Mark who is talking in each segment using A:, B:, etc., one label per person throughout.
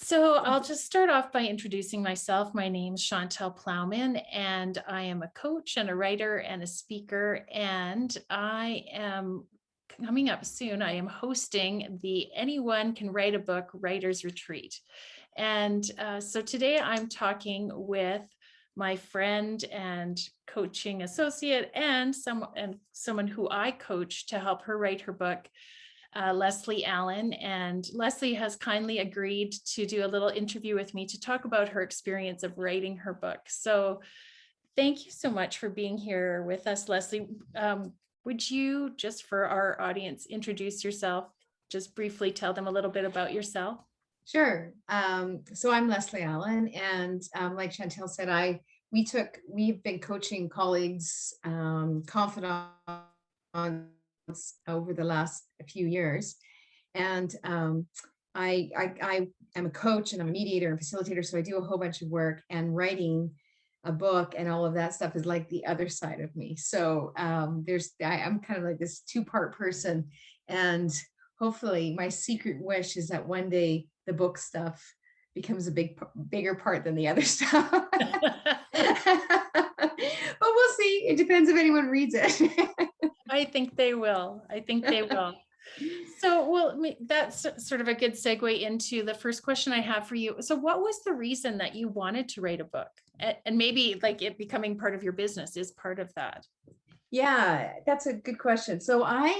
A: So I'll just start off by introducing myself. My name's Chantal Plowman, and I am a coach and a writer and a speaker. And I am coming up soon. I am hosting the Anyone Can Write a Book Writers Retreat. And so today I'm talking with my friend and coaching associate and someone who I coach to help her write her book, Leslie Allen. And Leslie has kindly agreed to do a little interview with me to talk about her experience of writing her book. So thank you so much for being here with us, Leslie. Would you, just for our audience, introduce yourself? Just briefly tell them a little bit about yourself.
B: Sure. So I'm Leslie Allen, and like Chantal said, we've been coaching colleagues, confidants over the last few years, and I am a coach and I'm a mediator and facilitator, so I do a whole bunch of work, and writing a book and all of that stuff is like the other side of me. So I'm kind of like this two-part person, and hopefully my secret wish is that one day the book stuff becomes a bigger part than the other stuff. But we'll see. It depends if anyone reads it.
A: I think they will. I think they will. So, well, that's sort of a good segue into the first question I have for you. So, what was the reason that you wanted to write a book? And maybe like it becoming part of your business is part of that.
B: Yeah, that's a good question. So I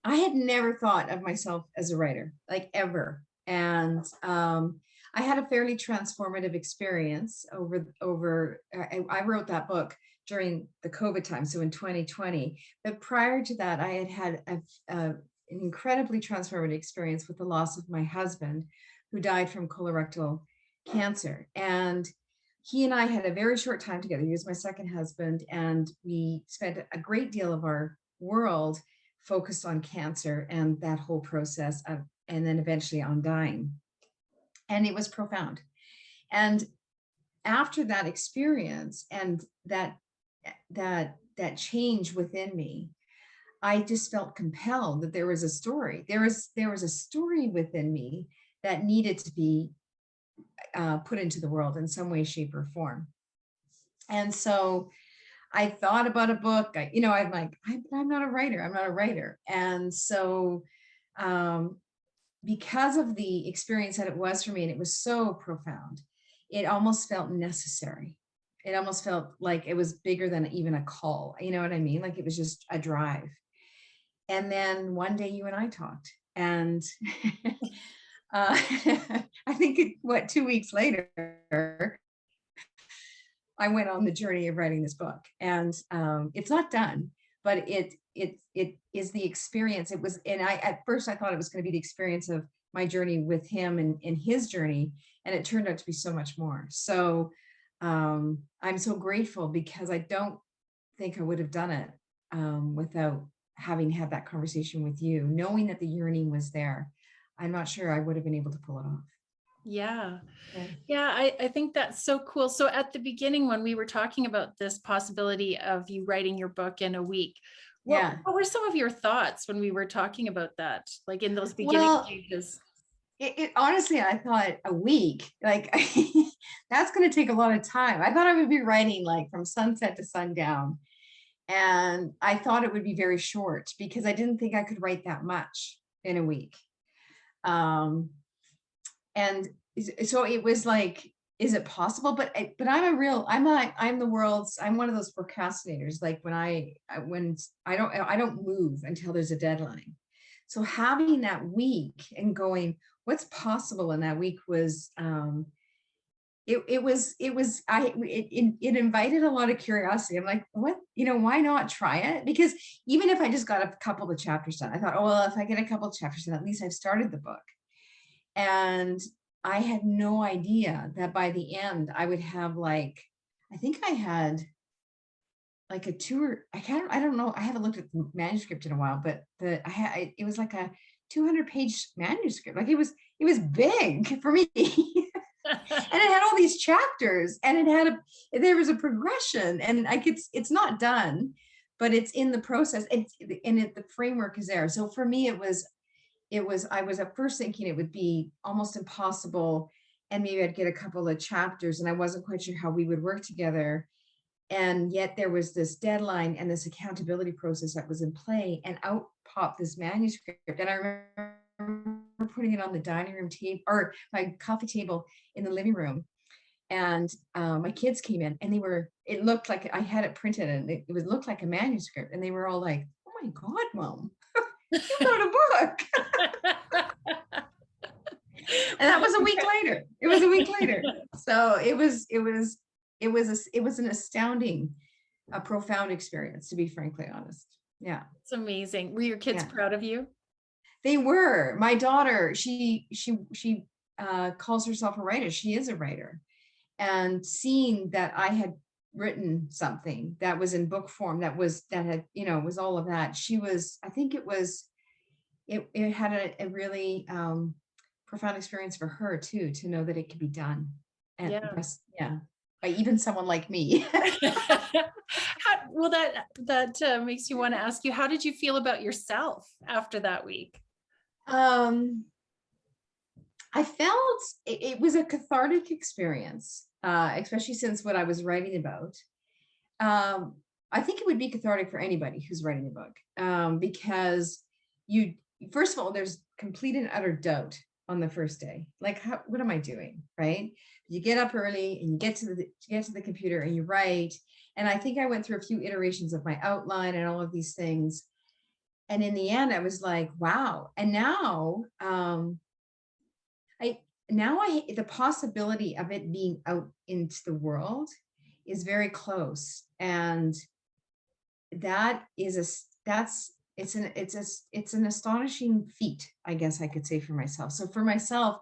B: had never thought of myself as a writer, like ever. And I had a fairly transformative experience I wrote that book during the COVID time, so in 2020. But prior to that, I had an incredibly transformative experience with the loss of my husband, who died from colorectal cancer. And he and I had a very short time together. He was my second husband, and we spent a great deal of our world focused on cancer and that whole process of, and then eventually on dying. And it was profound. And after that experience and that change within me, I just felt compelled that there was a story. There was a story within me that needed to be put into the world in some way, shape, or form. And so I thought about a book. I'm like, I'm not a writer. I'm not a writer. And so because of the experience that it was for me, and it was so profound, it almost felt necessary. It almost felt like it was bigger than even a call. You know what I mean? Like it was just a drive. And then one day you and I talked, and I think 2 weeks later, I went on the journey of writing this book. And it's not done, but it is the experience. It was, and at first I thought it was going to be the experience of my journey with him and his journey, and it turned out to be so much more. So I'm so grateful, because I don't think I would have done it without having had that conversation with you, knowing that the yearning was there. I'm not sure I would have been able to pull it off.
A: Yeah.
B: Yeah.
A: Yeah, I think that's so cool. So at the beginning, when we were talking about this possibility of you writing your book in a week,
B: Yeah.
A: what were some of your thoughts when we were talking about that, like in those beginning
B: Well,
A: stages?
B: honestly, I thought a week, like that's going to take a lot of time. I thought I would be writing like from sunset to sundown. And I thought it would be very short, because I didn't think I could write that much in a week. And so it was like, is it possible? But I'm one of those procrastinators. Like when I don't move until there's a deadline. So having that week and going, what's possible in that week was, it invited a lot of curiosity. I'm like, why not try it? Because even if I just got a couple of chapters done, I thought, oh, well, if I get a couple of chapters done, at least I've started the book. And I had no idea that by the end I would have I think I had like I don't know. I haven't looked at the manuscript in a while, but it was like a 200-page manuscript. Like it was big for me. And it had all these chapters, and there was a progression, and it's not done, but it's in the process, and the framework is there. So for me, I was at first thinking it would be almost impossible, and maybe I'd get a couple of chapters, and I wasn't quite sure how we would work together. And yet there was this deadline and this accountability process that was in play, and out popped this manuscript. And I remember putting it on the dining room table or my coffee table in the living room. And my kids came in, and it looked like I had it printed, and it would look like a manuscript. And they were all like, "Oh my God, Mom, you got a book." And that was a week later. It was a week later. So it was an astounding, a profound experience, to be frankly honest. Yeah.
A: It's amazing. Were your kids
B: Yeah.
A: proud of you?
B: They were. My daughter, she calls herself a writer. She is a writer. And seeing that I had written something that was in book form, that had, was all of that. I think it had a really profound experience for her too, to know that it could be done. And
A: Yeah.
B: yeah, by even someone like me.
A: Well, that makes me want to ask you, how did you feel about yourself after that week?
B: um, I felt it was a cathartic experience, especially since what I was writing about. I think it would be cathartic for anybody who's writing a book, because you, first of all, there's complete and utter doubt on the first day. Like, what am I doing? Right? You get up early and you get to the computer and you write. And I think I went through a few iterations of my outline and all of these things. And in the end, I was like, wow. And now, I the possibility of it being out into the world is very close. And that is it's an astonishing feat, I guess I could say, for myself. So for myself,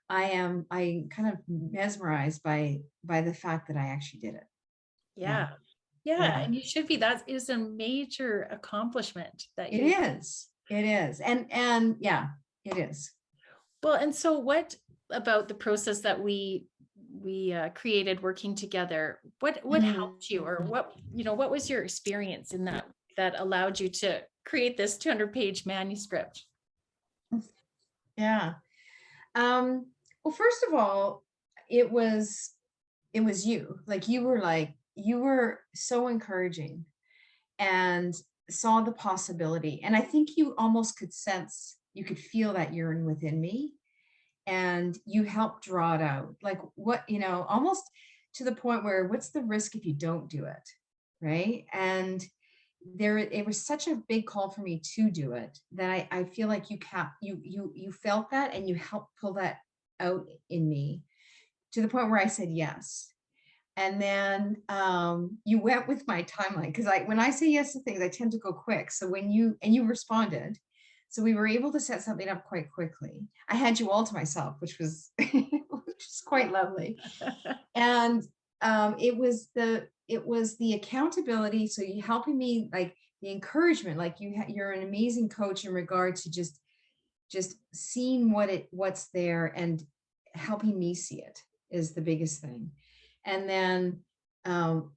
B: I kind of mesmerized by the fact that I actually did it. Yeah.
A: Yeah. Yeah.
B: Yeah.
A: And you should be. That is a major accomplishment that
B: It
A: you,
B: is. It is. And yeah, it is.
A: well, and so what about the process that we created working together? What helped you, or
B: Mhm.
A: what was your experience in that allowed you to create this 200-page manuscript?
B: Yeah. Um, well, first of all, it was you. You were so encouraging and saw the possibility. And I think you almost could sense, you could feel that yearn within me, and you helped draw it out. Like, what, almost to the point where, what's the risk if you don't do it? Right. And it was such a big call for me to do it, that I feel like you felt that, and you helped pull that out in me, to the point where I said yes. And then you went with my timeline, because when I say yes to things, I tend to go quick. So you responded, so we were able to set something up quite quickly. I had you all to myself, which was which is quite lovely. And it was the accountability. So you helping me, like the encouragement, like you're an amazing coach in regard to just seeing what's there, and helping me see it is the biggest thing. And then um,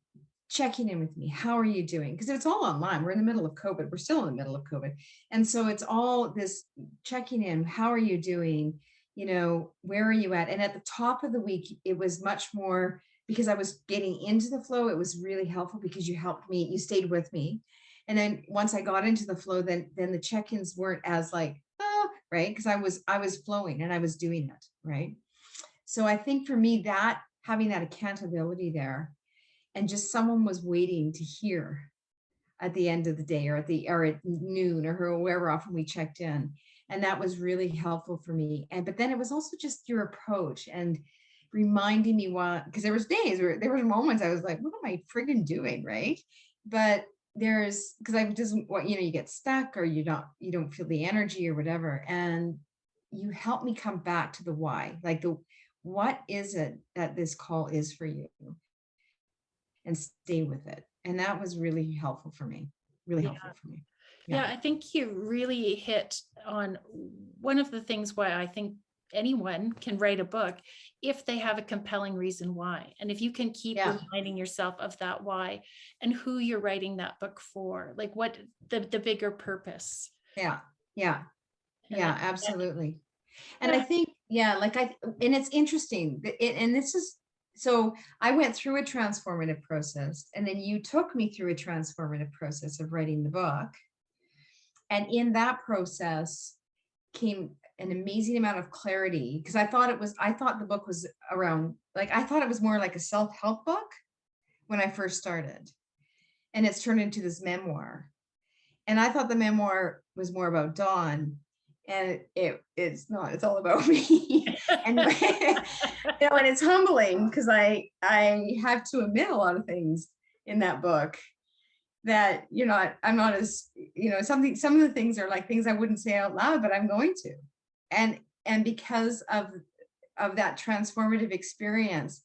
B: checking in with me. How are you doing? Because it's all online. We're in the middle of COVID. We're still in the middle of COVID. And so it's all this checking in. How are you doing? Where are you at? And at the top of the week, it was much more, because I was getting into the flow. It was really helpful, because you helped me, you stayed with me. And then once I got into the flow, then the check-ins weren't as like, oh, right. Because I was flowing and I was doing it. Right. So I think for me, that having that accountability there, and just someone was waiting to hear at the end of the day, or at noon, or wherever often we checked in. And that was really helpful for me. But then it was also just your approach, and reminding me, because there were moments I was like, what am I friggin' doing? Right. But because I just, you get stuck, or you don't feel the energy or whatever. And you help me come back to the why, like what is it that this call is for you, and stay with it. And that was really helpful for me. Really
A: Yeah.
B: helpful for me. Yeah.
A: Yeah, I think you really hit on one of the things why I think anyone can write a book, if they have a compelling reason why. And if you can keep
B: Yeah.
A: reminding yourself of that why, and who you're writing that book for, like what the bigger purpose.
B: Yeah. Yeah.
A: And I,
B: Yeah, absolutely. And I
A: yeah,
B: think, yeah, and it's interesting. And this is, so I went through a transformative process, and then you took me through a transformative process of writing the book. And in that process came an amazing amount of clarity, because I thought the book was around, like, I thought it was more like a self-help book when I first started. And it's turned into this memoir. And I thought the memoir was more about Dawn, and it's not. It's all about me. And and it's humbling, because I have to admit a lot of things in that book that, I'm not as, some of the things are like things I wouldn't say out loud, but I'm going to. And because of that transformative experience,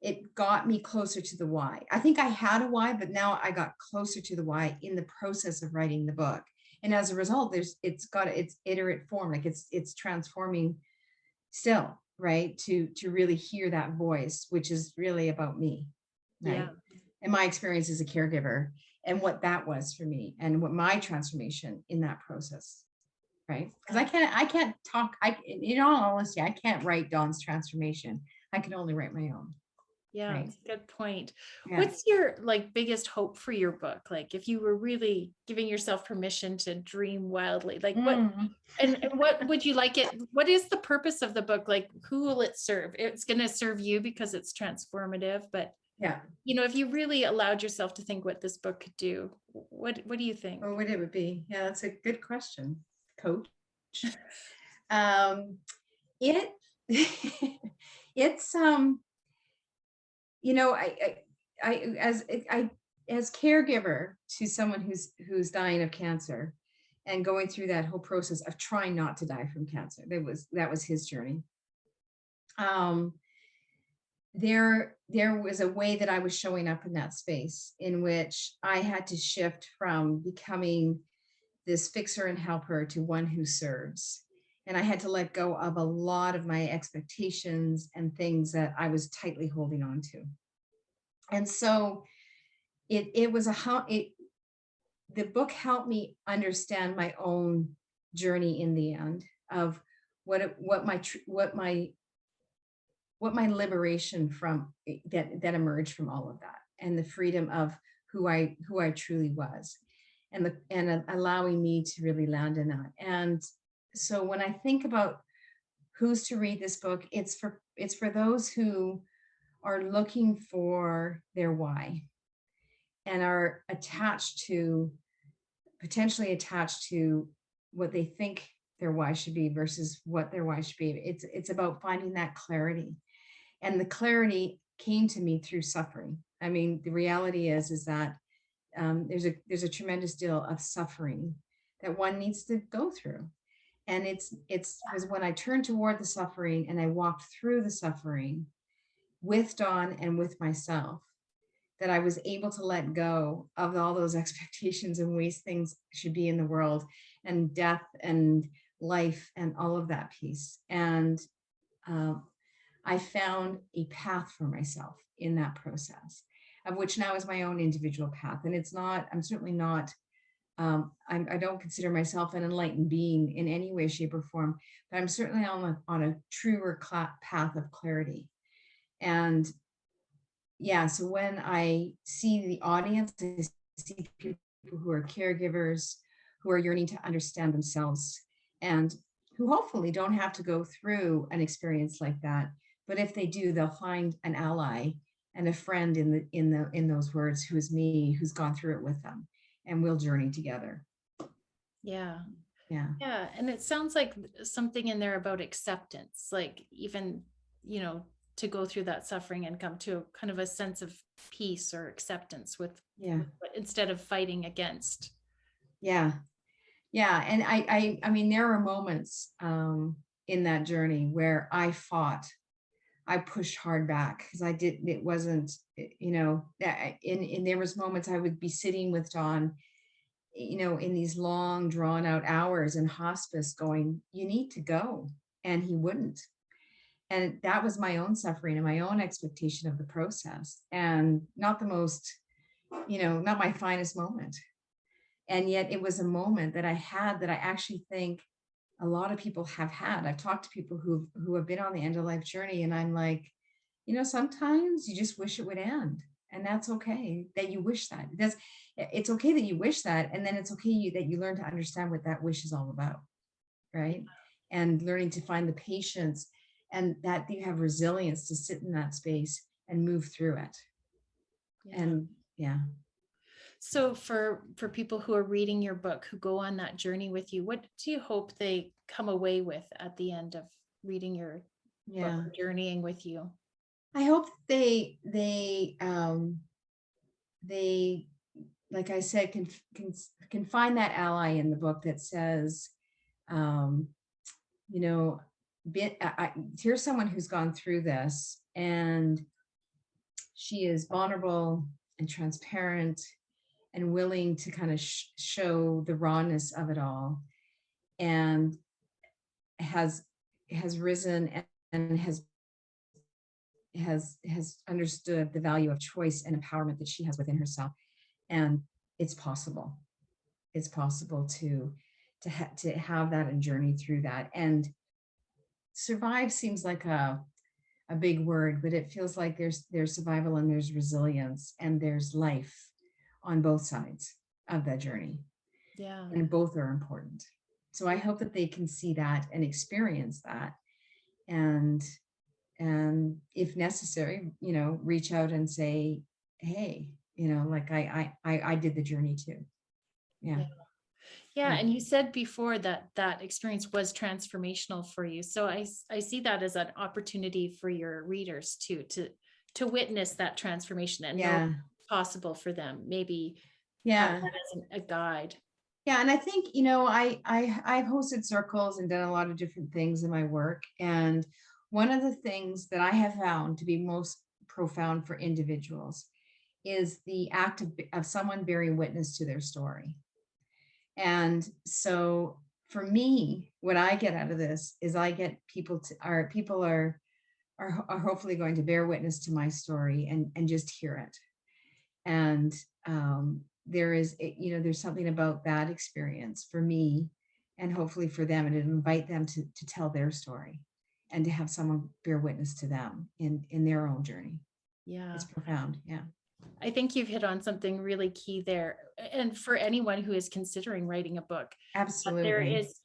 B: it got me closer to the why. I think I had a why, but now I got closer to the why in the process of writing the book. And as a result, it's got its iterate form, like it's transforming still, right? To really hear that voice, which is really about me,
A: yeah,
B: right? And my experience as a caregiver, and what that was for me, and what my transformation in that process, right? Because
A: yeah.
B: I can't talk, in all honesty, I can't write Dawn's transformation. I can only write my own,
A: Yeah,
B: right?
A: it's a good point.
B: Yeah.
A: What's your like biggest hope for your book? Like if you were really giving yourself permission to dream wildly, like what
B: Mm.
A: and what would you like it? What is the purpose of the book? Like who will it serve? It's going to serve you because it's transformative, but
B: Yeah.
A: if you really allowed yourself to think what this book could do, what do you think?
B: What would it would be? Yeah, that's a good question, Coach. Um, it it's I as caregiver to someone who's dying of cancer, and going through that whole process of trying not to die from cancer. That was his journey. Um, there was a way that I was showing up in that space, in which I had to shift from becoming this fixer and helper to one who serves. And I had to let go of a lot of my expectations and things that I was tightly holding on to. And so it was a how it the book helped me understand my own journey in the end, of what my liberation from that emerged from all of that, and the freedom of who I truly was, and allowing me to really land in that. And so when I think about who's to read this book, it's for those who are looking for their why, and are potentially attached to what they think their why should be versus what their why should be. It's about finding that clarity. And the clarity came to me through suffering. I mean, the reality is that there's a tremendous deal of suffering that one needs to go through. And it's was when I turned toward the suffering, and I walked through the suffering with Dawn and with myself, that I was able to let go of all those expectations and ways things should be in the world, and death and life and all of that piece. And um, I found a path for myself in that process, of which now is my own individual path. And I'm certainly not, I don't consider myself an enlightened being in any way, shape, or form, but I'm certainly on a truer path of clarity. And yeah, so when I see the audience, I see people who are caregivers, who are yearning to understand themselves, and who hopefully don't have to go through an experience like that. But if they do, they'll find an ally and a friend in those words, who is me, who's gone through it with them, and we'll journey together.
A: Yeah.
B: Yeah.
A: Yeah, and it sounds like something in there about acceptance, like even, to go through that suffering and come to kind of a sense of peace or acceptance
B: Yeah.
A: instead of fighting against.
B: Yeah. Yeah. And I mean, there were moments in that journey where I pushed hard back, because it wasn't, and there was moments I would be sitting with Dawn, in these long drawn out hours in hospice, going, you need to go. And he wouldn't. And that was my own suffering and my own expectation of the process, and not the most, not my finest moment. And yet it was a moment that I had, that I actually think a lot of people have had. I've talked to people who have been on the end of life journey, and I'm like, sometimes you just wish it would end. And that's okay that you wish that. It's okay that you wish that. And then it's okay that you learn to understand what that wish is all about. Right. And learning to find the patience and that you have resilience to sit in that space and move through it.
A: Yeah.
B: And yeah.
A: So for people who are reading your book, who go on that journey with you, what do you hope they come away with at the end of reading your book
B: Yeah.
A: or journeying with you?
B: I hope they, like I said, can find that ally in the book that says, um, you know, here's someone who's gone through this, and she is vulnerable and transparent and willing to kind of show the rawness of it all, and has risen and has understood the value of choice and empowerment that she has within herself. And it's possible. It's possible to have that and journey through that. And survive seems like a big word, but it feels like there's survival and there's resilience and there's life on both sides of that journey.
A: Yeah.
B: And both are important. So I hope that they can see that and experience that, and if necessary, reach out and say, hey, like I did the journey too. Yeah.
A: Yeah. Yeah,
B: Yeah.
A: and you said before that that experience was transformational for you. So I see that as an opportunity for your readers too, to witness that transformation and know
B: Yeah.
A: it's possible for them. Maybe have
B: Yeah.
A: that as a guide.
B: Yeah. And I think, I've hosted circles and done a lot of different things in my work. And one of the things that I have found to be most profound for individuals is the act of someone bearing witness to their story. And so for me, what I get out of this is I get people are hopefully going to bear witness to my story and just hear it. And there's something about that experience for me and hopefully for them, and to invite them to tell their story and to have someone bear witness to them in their own journey.
A: Yeah.
B: It's profound. Yeah.
A: I think you've hit on something really key there. And for anyone who is considering writing a book, that there
B: Absolutely.
A: is,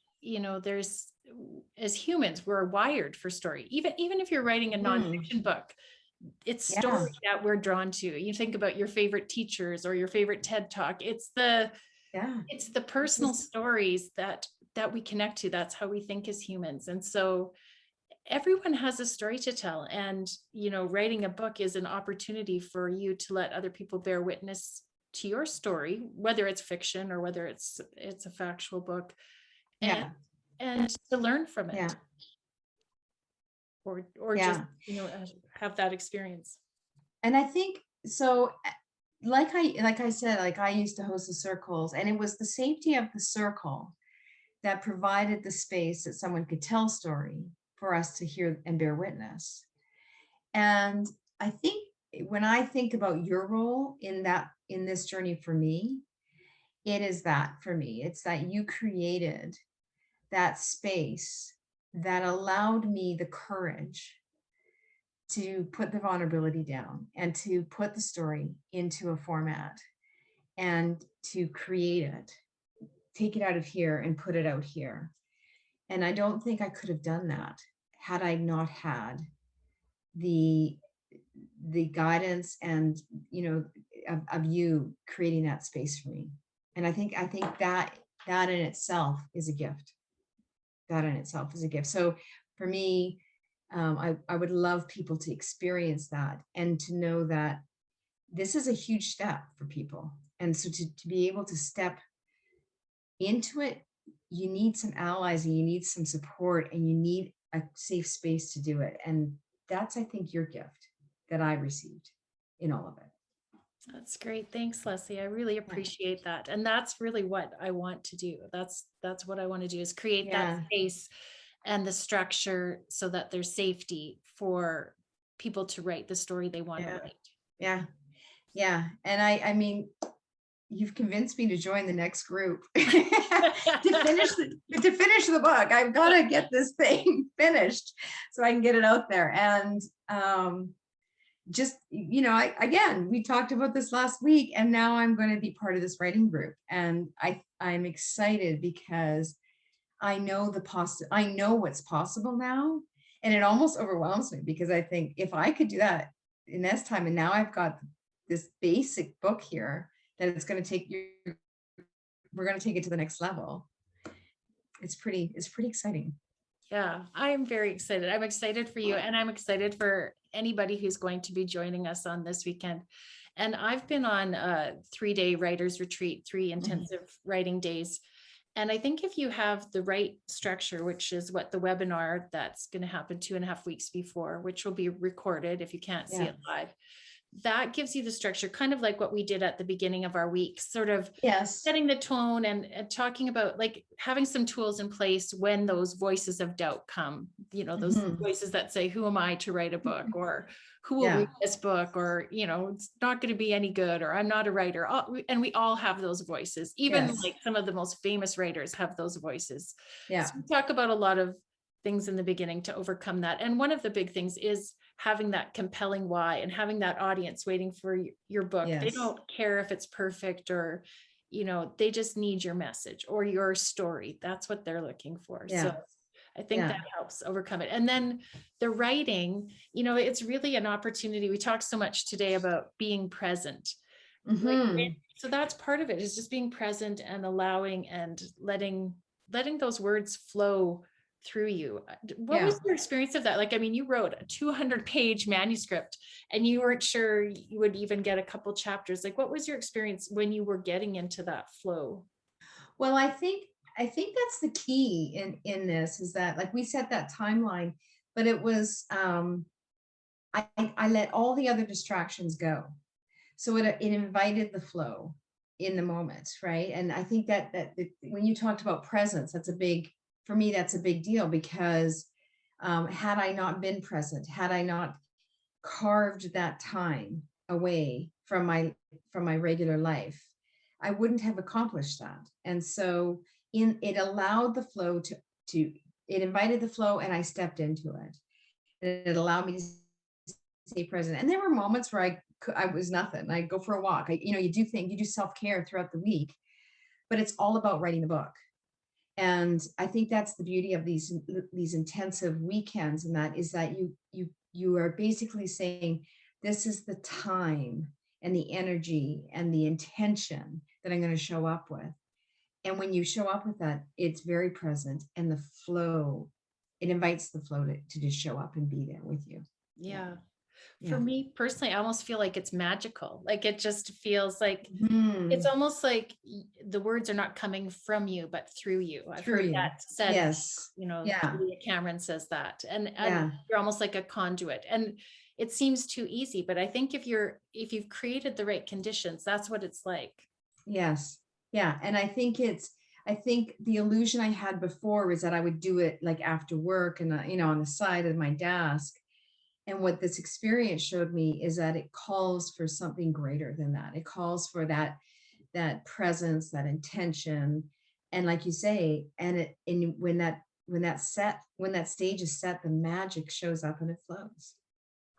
A: there's as humans, we're wired for story. Even if you're writing a
B: Mm,
A: nonfiction book, it's
B: yeah.
A: story that we're drawn to. You think about your favorite teachers or your favorite TED talk.
B: Yeah.
A: It's the
B: It's
A: personal
B: just,
A: stories that we connect to. That's how we think as humans. And so everyone has a story to tell, and writing a book is an opportunity for you to let other people bear witness to your story, whether it's fiction or whether it's a factual book, and
B: yeah.
A: to learn from
B: Yeah.
A: it, or just
B: Yeah.
A: have that experience.
B: And I think so, like I said, like I used to host the circles, and it was the safety of the circle that provided the space that someone could tell story for us to hear and bear witness. And I think when I think about your role in this journey for me, it is that for me. It's that you created that space that allowed me the courage to put the vulnerability down and to put the story into a format and to create it, take it out of here and put it out here. And I don't think I could have done that had I not had the guidance and of you creating that space for me. And I think that in itself is a gift. That in itself is a gift. So for me, I would love people to experience that and to know that this is a huge step for people. And so to be able to step into it, you need some allies and you need some support and you need a safe space to do it. And that's, I think, your gift that I received in all of it.
A: That's great. Thanks, Leslie. I really
B: Yeah.
A: appreciate that. And that's really what I want to do. That's what I want to do, is create that
B: Yeah.
A: space and the structure so that there's safety for people to write the story they want to
B: Yeah.
A: write.
B: Yeah. Yeah. And I mean, you've convinced me to join the next group to finish the book. I've got to get this thing finished so I can get it out there. And just, again, we talked about this last week, and now I'm going to be part of this writing group. And I'm excited because I know I know what's possible now. And it almost overwhelms me because I think if I could do that in this time, and now I've got this basic book here that we're going to take it to the next level. It's pretty exciting.
A: Yeah, I'm very excited. I'm excited for you, and I'm excited for anybody who's going to be joining us on this weekend. And I've been on a 3-day writers retreat, 3 intensive writing days. And I think if you have the right structure, which is what the webinar that's going to happen 2.5 weeks before, which will be recorded if you can't see it live, that gives you the structure, kind of like what we did at the beginning of our week, sort of
B: Yes.
A: setting the tone and talking about like having some tools in place when those voices of doubt come, those voices that say, who am I to write a book, or who will read this book, or, it's not going to be any good, or I'm not a writer. And we all have those voices. Even like some of the most famous writers have those voices.
B: Yeah.
A: So we talk about a lot of things in the beginning to overcome that. And one of the big things is having that compelling why, and having that audience waiting for your book. They don't care if it's perfect, or, they just need your message or your story. That's what they're looking for. So I think that helps overcome it. And then the writing, it's really an opportunity. We talked so much today about being present. So that's part of it, is just being present and allowing and letting those words flow through you. What was your experience of that? Like, I mean, you wrote a 200-page manuscript and you weren't sure you would even get a couple chapters. Like, what was your experience when you were getting into that flow?
B: Well, I think that's the key in this, is that, like, we set that timeline, but it was I let all the other distractions go. So it invited the flow in the moment, right? And I think that when you talked about presence, for me, that's a big deal, because had I not been present, had I not carved that time away from my regular life, I wouldn't have accomplished that. And so it allowed the flow it invited the flow, and I stepped into it. And it allowed me to stay present. And there were moments where I was nothing. I go for a walk. You do self-care throughout the week, but it's all about writing the book. And I think that's the beauty of these intensive weekends, and that is that you are basically saying, this is the time and the energy and the intention that I'm going to show up with. And when you show up with that, it's very present, and the flow, it invites the flow to just show up and be there with you.
A: Yeah. For me personally, I almost feel like it's magical. Like, it just feels like it's almost like the words are not coming from you, but through you. I've heard that said.
B: Yes.
A: Julia Cameron says that. And you're almost like a conduit. And it seems too easy, but I think if you've created the right conditions, that's what it's like.
B: Yes. Yeah. And I think the illusion I had before was that I would do it like after work and, on the side of my desk. And what this experience showed me is that it calls for something greater than that. It calls for that presence, that intention. And like you say, when that stage is set, the magic shows up and it flows.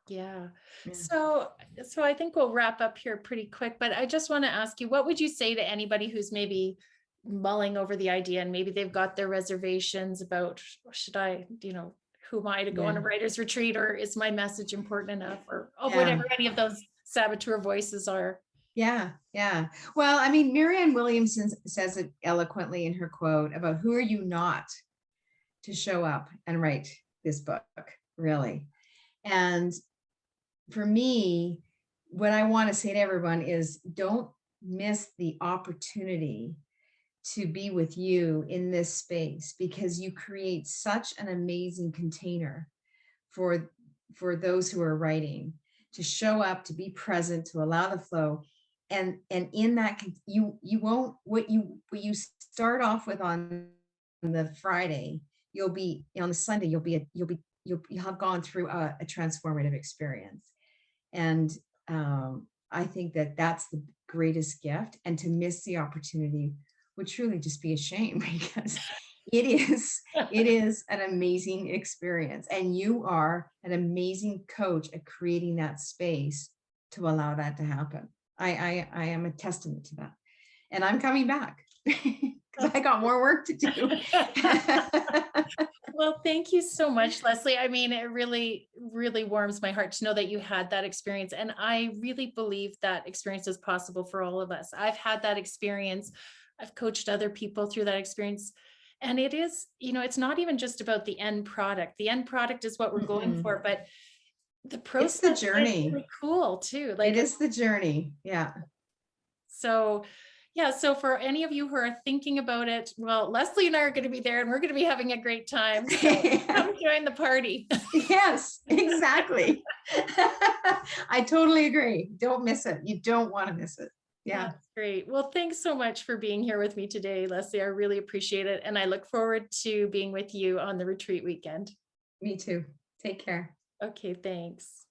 A: Yeah. So I think we'll wrap up here pretty quick, but I just want to ask you, what would you say to anybody who's maybe mulling over the idea, and maybe they've got their reservations about, should I, who am I to go on a writer's retreat, or is my message important enough, or whatever any of those saboteur voices are?
B: Yeah. Well, I mean, Marianne Williamson says it eloquently in her quote about, who are you not to show up and write this book, really? And for me, what I want to say to everyone is, don't miss the opportunity to be with you in this space, because you create such an amazing container for those who are writing to show up, to be present, to allow the flow. And in that, you won't, what you start off with on the Friday, you'll be on the Sunday, you'll have gone through a transformative experience. And I think that that's the greatest gift, and to miss the opportunity would truly just be a shame because it is an amazing experience, and you are an amazing coach at creating that space to allow that to happen. I am a testament to that, and I'm coming back because I got more work to do.
A: Well, thank you so much, Leslie. I mean, it really, really warms my heart to know that you had that experience. And I really believe that experience is possible for all of us. I've had that experience. I've coached other people through that experience. And it is, it's not even just about the end product. The end product is what we're going
B: Mm-mm.
A: for, but the
B: It's the
A: process is
B: journey.
A: really cool too.
B: It
A: Like,
B: is the journey. Yeah.
A: so, yeah. So for any of you who are thinking about it, well, Leslie and I are going to be there and we're going to be having a great time. So come join the party.
B: Yes, exactly. I totally agree. Don't miss it. You don't want to miss it. Yeah,
A: That's great. Well, thanks so much for being here with me today, Leslie. I really appreciate it. And I look forward to being with you on the retreat weekend.
B: me too. Take care.
A: Okay, thanks.